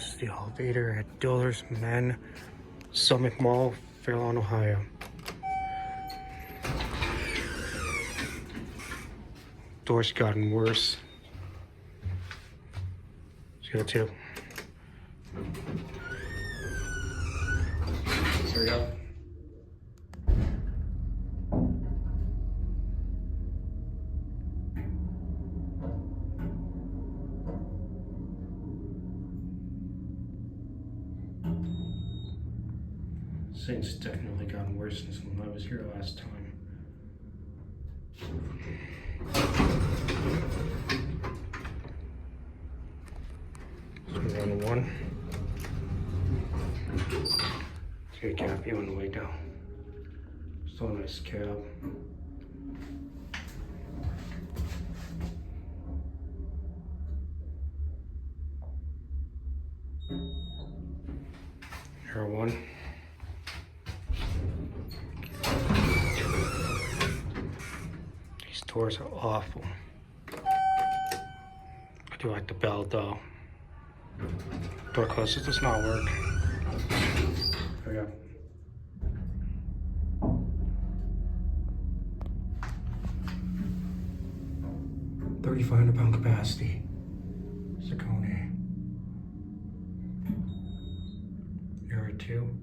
This is the elevator at Dillard's Men Summit Mall, Fairlawn, Ohio. Door's gotten worse. Let's go too. There we go. Things definitely gotten worse since when I was here last time. So we're on one. Take a cab here on the way down. Still a nice cab. Here one. These doors are awful. I do like the bell though. Door closes does not work. There we go. £3,500 capacity. It's a KONE. Era 2.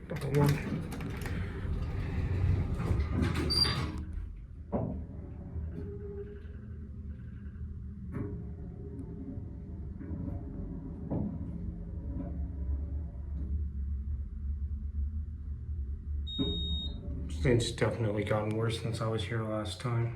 Number 1. It's definitely gotten worse since I was here last time.